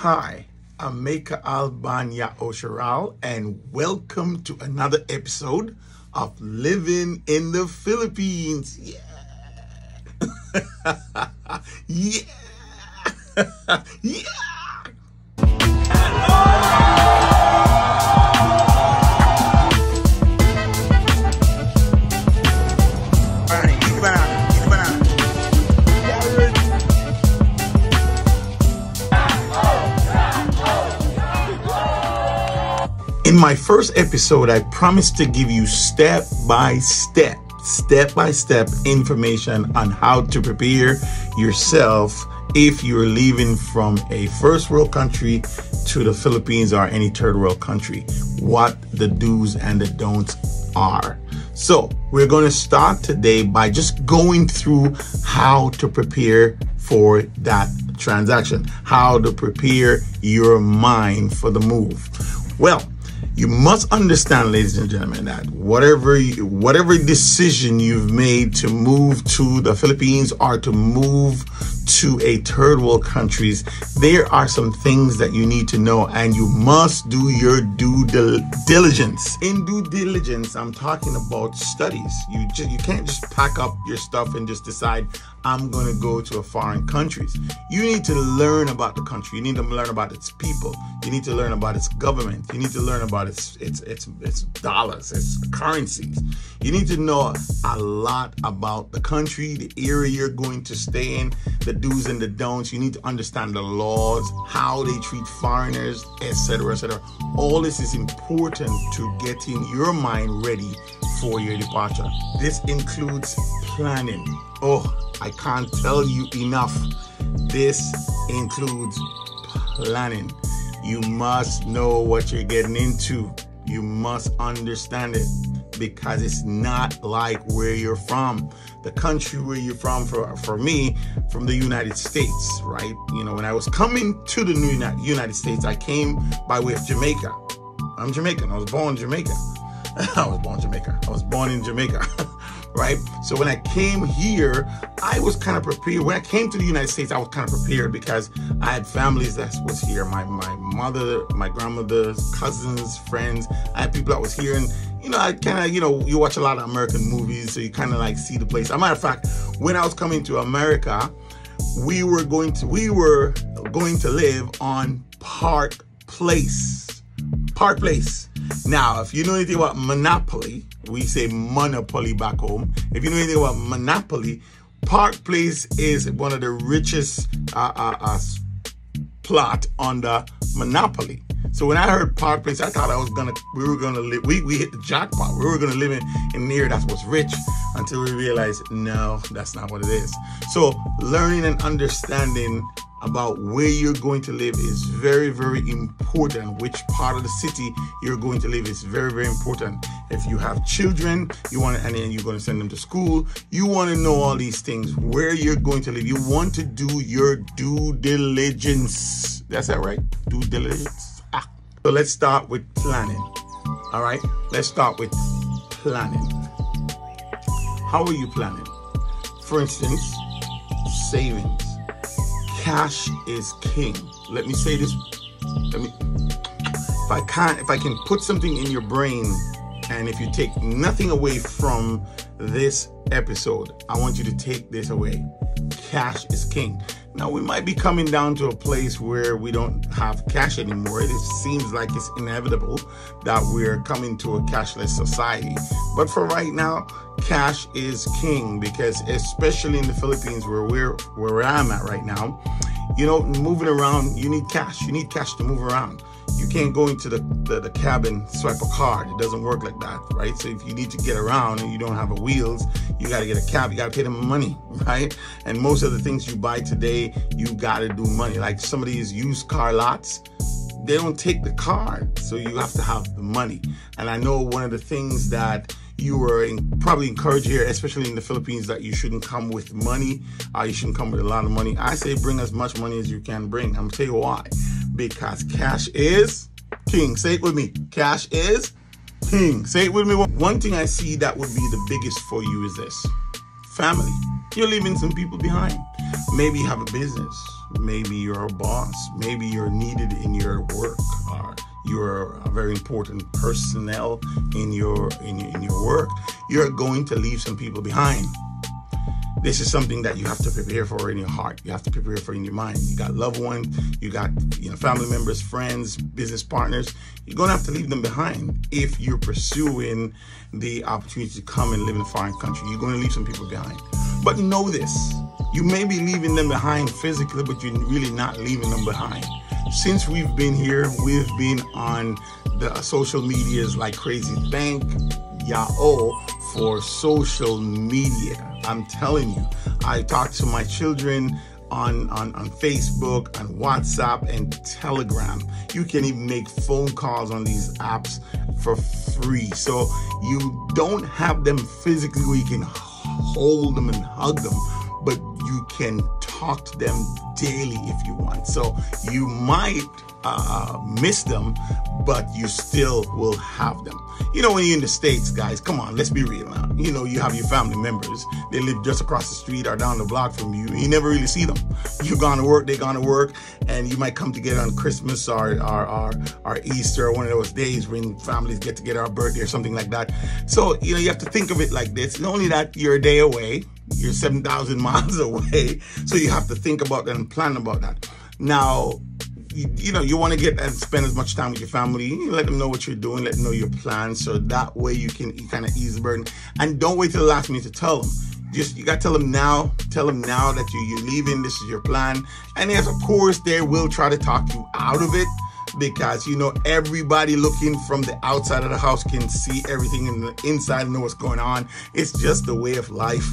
Hi, I'm Maker Albania Osharal, and welcome to another episode of Living in the Philippines. Yeah. Yeah. Yeah. In my first episode, I promised to give you step-by-step information on how to prepare yourself if you're leaving from a first world country to the Philippines or any third world country, what the do's and the don'ts are. So we're going to start today by just going through how to prepare for that transaction, how to prepare your mind for the move. Well, you must understand, ladies and gentlemen, that whatever decision you've made to move to the Philippines or to move to a third world countries, there are some things that you need to know, and you must do your due diligence. In due diligence, I'm talking about studies. You can't just pack up your stuff and just decide, I'm going to go to a foreign countries. You need to learn about the country. You need to learn about its people. You need to learn about its government. You need to learn about its dollars, its currencies. You need to know a lot about the country, the area you're going to stay in, the do's and the don'ts. You need to understand the laws, how they treat foreigners, etc., etc. All this is important to getting your mind ready for your departure. This includes planning. Oh, I can't tell you enough. This includes planning. You must know what you're getting into. You must understand it, because it's not like where you're from. The country where you're from, for me, from the United States, right? You know, when I was coming to the United States, I came by way of Jamaica. I'm Jamaican. I was born in Jamaica. I was born in Jamaica. Right? So when I came here, I was kind of prepared. When I came to the United States, I was kind of prepared because I had families that was here. My mother, my grandmother's cousins, friends. I had people that was here, and I kind of, you watch a lot of American movies, so you kind of like see the place. As a matter of fact, when I was coming to America, we were going to live on Park Place. Park Place. Now, if you know anything about Monopoly, we say Monopoly back home. If you know anything about Monopoly, Park Place is one of the richest plot on the Monopoly. So when I heard Park Place, I thought we were gonna live. We hit the jackpot. We were gonna live in near that was rich, until we realized, no, that's not what it is. So learning and understanding about where you're going to live is very, very important. Which part of the city you're going to live is very, very important. If you have children, and then you're going to send them to school, you want to know all these things, where you're going to live. You want to do your due diligence. That's that right? Due diligence. So let's start with planning. All right, let's start with planning. How are you planning? For instance, savings. Cash is king. Let me say this. If I can put something in your brain, and if you take nothing away from this episode, I want you to take this away. Cash is king. Now, we might be coming down to a place where we don't have cash anymore. It seems like it's inevitable that we're coming to a cashless society. But for right now, cash is king, because especially in the Philippines, where I'm at right now, moving around, you need cash. You need cash to move around. You can't go into the cabin, swipe a card. It doesn't work like that, right? So if you need to get around and you don't have wheels, you got to get a cab. You got to pay them money, right? And most of the things you buy today, you got to do money. Like some of these used car lots, they don't take the card, so you have to have the money. And I know one of the things that you were probably encouraged here, especially in the Philippines, that you shouldn't come with money. You shouldn't come with a lot of money. I say bring as much money as you can bring. I'm going to tell you why. Because cash is king. Say it with me. Cash is king. Say it with me. One thing I see that would be the biggest for you is this. Family. You're leaving some people behind. Maybe you have a business. maybe you're a boss, maybe you're needed in your work, or you're a very important personnel in your work. You're going to leave some people behind. This is something that you have to prepare for in your heart. You have to prepare for in your mind. You got loved ones, you got family members, friends, business partners. You're going to have to leave them behind if you're pursuing the opportunity to come and live in a foreign country. You're going to leave some people behind. But know this, you may be leaving them behind physically, but you're really not leaving them behind. Since we've been here, we've been on the social medias like crazy. Thank Yow for social media. I'm telling you, I talk to my children on Facebook, on WhatsApp, and Telegram. You can even make phone calls on these apps for free. So you don't have them physically where you can hold them and hug them, but you can talk to them daily if you want. So you might miss them, but you still will have them. When you're in the States, guys, come on, let's be real now. You have your family members. They live just across the street or down the block from you. You never really see them. You're gone to work, they're gone to work, and you might come together on Christmas or Easter or one of those days when families get together, or birthday or something like that. So, you have to think of it like this. Not only that, you're a day away, you're 7,000 miles away. So you have to think about that and plan about that. Now, you want to get and spend as much time with your family. Let them know what you're doing, let them know your plans, so that way you can kind of ease the burden. And don't wait till the last minute to tell them. You got to tell them now. Tell them now that you're leaving. This is your plan. And yes, of course, they will try to talk you out of it, because everybody looking from the outside of the house can see everything in the inside and know what's going on. It's just the way of life.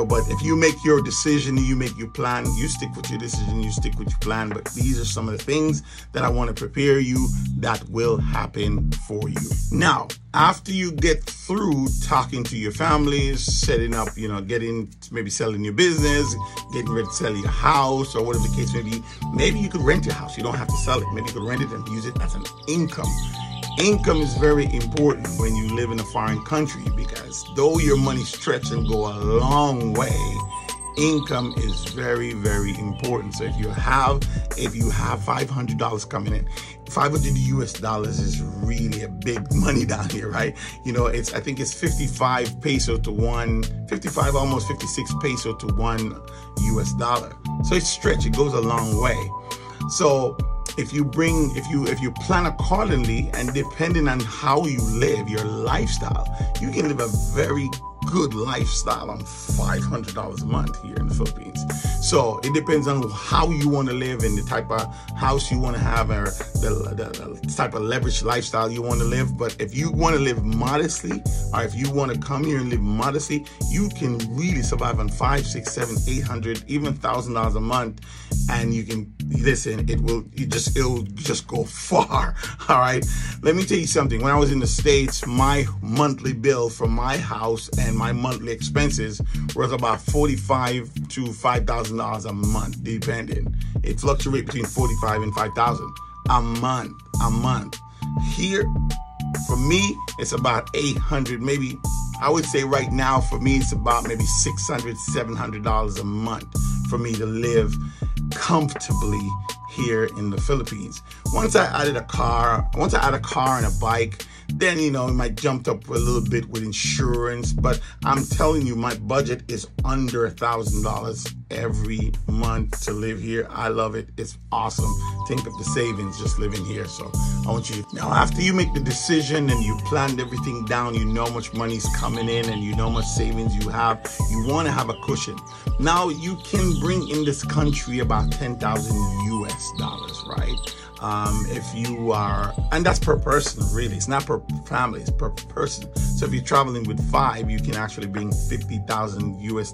But if you make your decision, you make your plan, you stick with your decision, you stick with your plan. But these are some of the things that I want to prepare you that will happen for you. Now, after you get through talking to your families, setting up, maybe selling your business, getting ready to sell your house, or whatever the case may be, maybe you could rent your house. You don't have to sell it. Maybe you could rent it and use it as an income. Income is very important when you live in a foreign country, because though your money stretch and go a long way, income is very, very important. So if you have $500 coming in, $500 is really a big money down here, right? I think it's 55 peso to one, 55, almost 56 peso to $1 US. So it's stretch, it goes a long way. So if you plan accordingly, and depending on how you live, your lifestyle, you can live a very good lifestyle on $500 a month here in the Philippines. So it depends on how you want to live and the type of house you want to have, or the type of leveraged lifestyle you want to live. But if you want to live modestly, or if you want to come here and live modestly, you can really survive on $500, $600, $700, $800, even $1,000 a month. And you can listen, it'll just go far. All right. Let me tell you something. When I was in the States, my monthly bill for my house and my monthly expenses was about $45,000 to $5,000 a month, depending. It fluctuates between $45,000 and $5,000 a month. Here, for me, it's about $800, maybe. I would say right now for me, it's about maybe $600, $700 a month for me to live comfortably here in the Philippines. Once I added a car and a bike, then it might jump up a little bit with insurance. But I'm telling you, my budget is under $1,000 every month to live here. I love it. It's awesome. Think of the savings just living here. So I want you now, after you make the decision and you planned everything down, you know how much money's coming in and you know how much savings you have, you want to have a cushion. Now you can bring in this country about $10,000 US, right? If you are, and that's per person, really. It's not per family, it's per person. So if you're traveling with 5, you can actually bring $50,000 US,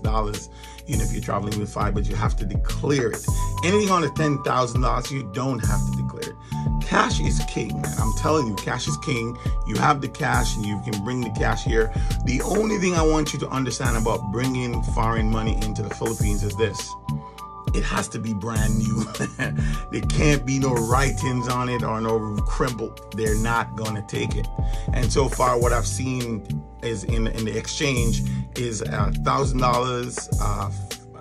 if you're traveling with 5, but you have to declare it. Anything on the $10,000, you don't have to declare it. Cash is king, man. I'm telling you, cash is king. You have the cash and you can bring the cash here. The only thing I want you to understand about bringing foreign money into the Philippines is this. It has to be brand new. There can't be no writings on it or no crumble. They're not going to take it. And so far, what I've seen is in the exchange is $1,000,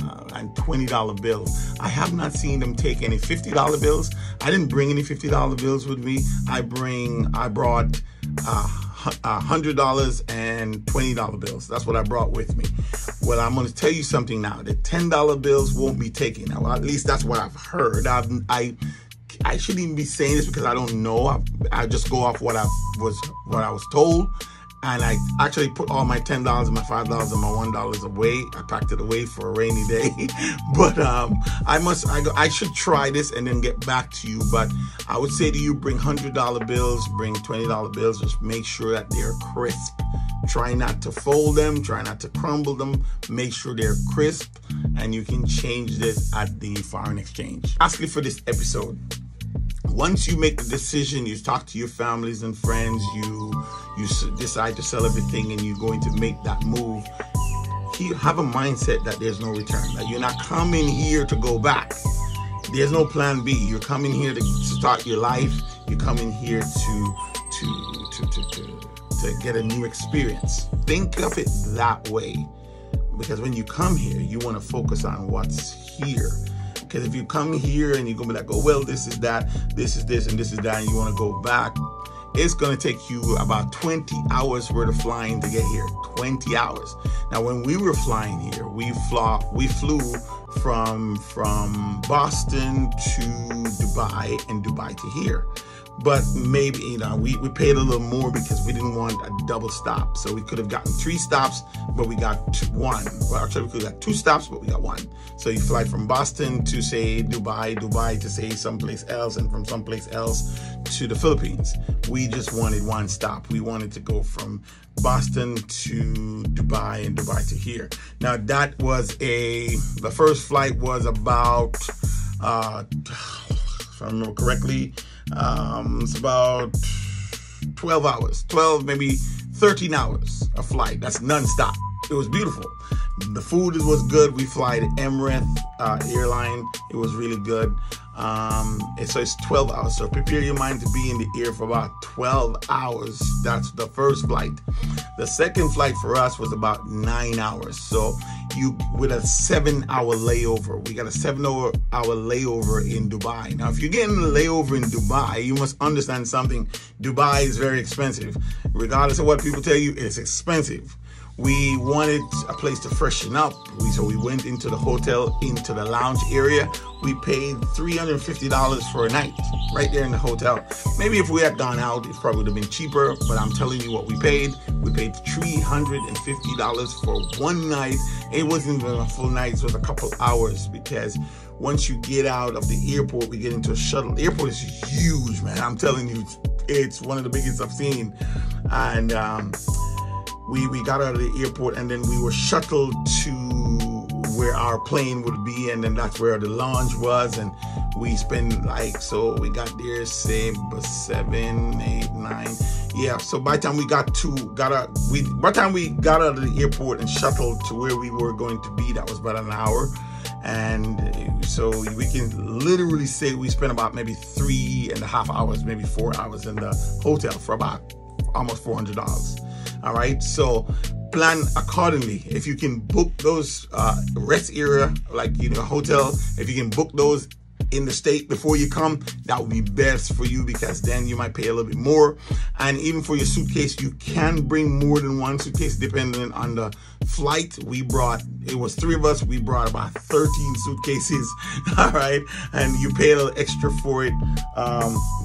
and $20 bills. I have not seen them take any $50 bills. I didn't bring any $50 bills with me. I brought $100 and $20 bills. That's what I brought with me. Well, I'm going to tell you something now. The $10 bills won't be taken. Now, at least that's what I've heard. I shouldn't even be saying this because I don't know. I just go off what I was told. And I actually put all my $10 and my $5 and my $1 away. I packed it away for a rainy day. But I should try this and then get back to you. But I would say to you, bring $100 bills, bring $20 bills. Just make sure that they're crisp. Try not to fold them. Try not to crumble them. Make sure they're crisp. And you can change this at the foreign exchange. Lastly for this episode, once you make the decision, you talk to your families and friends, you decide to sell everything and you're going to make that move, you have a mindset that there's no return, that you're not coming here to go back. There's no plan B. You're coming here to start your life. You're coming here to get a new experience. Think of it that way, because when you come here, you want to focus on what's here. Because if you come here and you're going to be like, oh, well, this is that, this is this, and this is that, and you want to go back, it's going to take you about 20 hours worth of flying to get here. 20 hours. Now, when we were flying here, we flew from Boston to Dubai and Dubai to here. But maybe, we paid a little more because we didn't want a double stop. So we could have gotten 3 stops, but we got one. Well, actually, we could have got 2 stops, but we got 1. So you fly from Boston to, say, Dubai to, say, someplace else, and from someplace else to the Philippines. We just wanted 1 stop. We wanted to go from Boston to Dubai and Dubai to here. Now, that was the first flight was about, if I remember correctly, it's about 12 hours, 12, maybe 13 hours of flight. That's non-stop. It was beautiful. The food was good. We fly the Emirates airline. It was really good. So it's 12 hours. So prepare your mind to be in the air for about 12 hours. That's the first flight. The second flight for us was about 9 hours. So with a 7-hour layover. We got a 7-hour layover in Dubai. Now, if you're getting a layover in Dubai, you must understand something. Dubai is very expensive. Regardless of what people tell you, it's expensive. We wanted a place to freshen up, so we went into the hotel, into the lounge area. We paid $350 for a night, right there in the hotel. Maybe if we had gone out, it probably would have been cheaper, but I'm telling you what we paid. We paid $350 for 1 night. It wasn't even a full night, it was a couple hours, because once you get out of the airport, we get into a shuttle. The airport is huge, man. I'm telling you, it's one of the biggest I've seen. And we got out of the airport, and then we were shuttled to where our plane would be, and then that's where the lounge was. And we spent so we got there, say 7, 8, 9. Yeah, so by the time we got out of the airport and shuttled to where we were going to be, that was about an hour. And so we can literally say we spent about maybe 3.5 hours, maybe 4 hours in the hotel for about almost $400. All right, so plan accordingly. If you can book those rest area, hotel, if you can book those in the state before you come, that would be best for you, because then you might pay a little bit more. And even for your suitcase, you can bring more than 1 suitcase depending on the flight. It was 3 of us, we brought about 13 suitcases. All right, and you pay a little extra for it.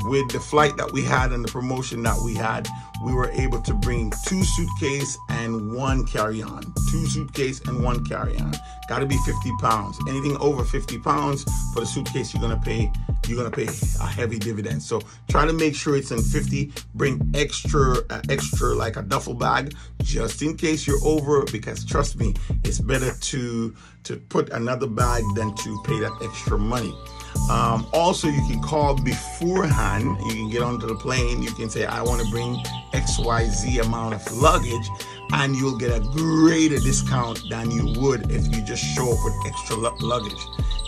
With the flight that we had and the promotion that we had, we were able to bring 2 suitcases and 1 carry-on. 2 suitcases and 1 carry-on. Got to be 50 pounds. Anything over 50 pounds for the suitcase, you're gonna pay a heavy dividend. So try to make sure it's in 50. Bring extra like a duffel bag, just in case you're over, because trust me, it's better to put another bag than to pay that extra money. Also, you can call beforehand. You can get onto the plane. You can say, I want to bring XYZ amount of luggage, and you'll get a greater discount than you would if you just show up with extra luggage.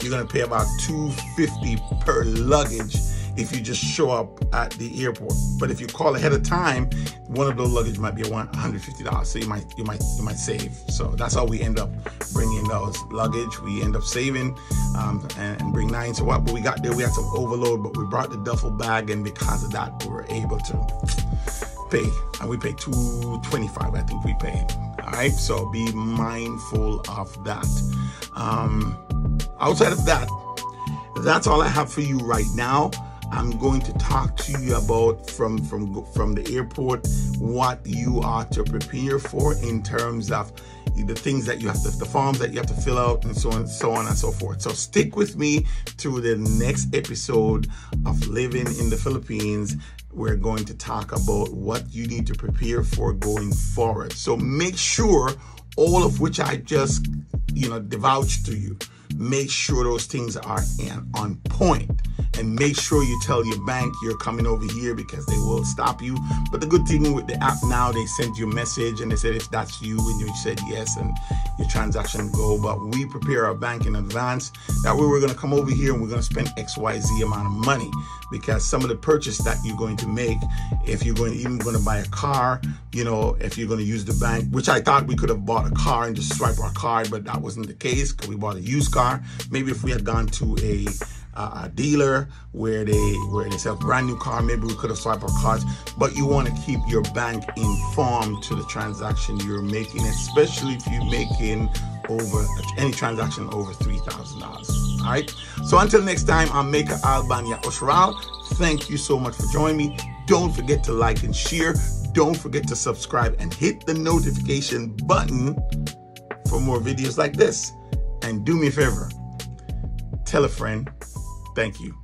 You're going to pay about $250 per luggage if you just show up at the airport. But if you call ahead of time, one of those luggage might be $150. So you might save. So that's how we end up bringing those luggage. We end up saving and bring 9. So what we got there, we had some overload, but we brought the duffel bag, and because of that, we were able to pay. And we paid $225, I think we paid. All right, so be mindful of that. Outside of that, that's all I have for you right now. I'm going to talk to you about from the airport what you are to prepare for in terms of the things that you have to, the forms that you have to fill out, and so on and so forth. So stick with me through the next episode of Living in the Philippines. We're going to talk about what you need to prepare for going forward. So make sure all of which I just, divulged to you, make sure those things are on point. And make sure you tell your bank you're coming over here, because they will stop you. But the good thing with the app now, they send you a message and they said if that's you, and you said yes, and your transaction go. But we prepare our bank in advance. That way we're going to come over here and we're going to spend XYZ amount of money, because some of the purchase that you're going to make, if you're going to buy a car, if you're going to use the bank, which I thought we could have bought a car and just swipe our card, but that wasn't the case, because we bought a used car. Maybe if we had gone to a dealer where they sell brand new car, maybe we could have swiped our cards. But you want to keep your bank informed to the transaction you're making, especially if you're making over any transaction over $3,000. All right, so until next time, I'm Maker Albania Osharal. Thank you so much for joining me. Don't forget to like and share. Don't forget to subscribe and hit the notification button for more videos like this. And do me a favor, tell a friend. Thank you.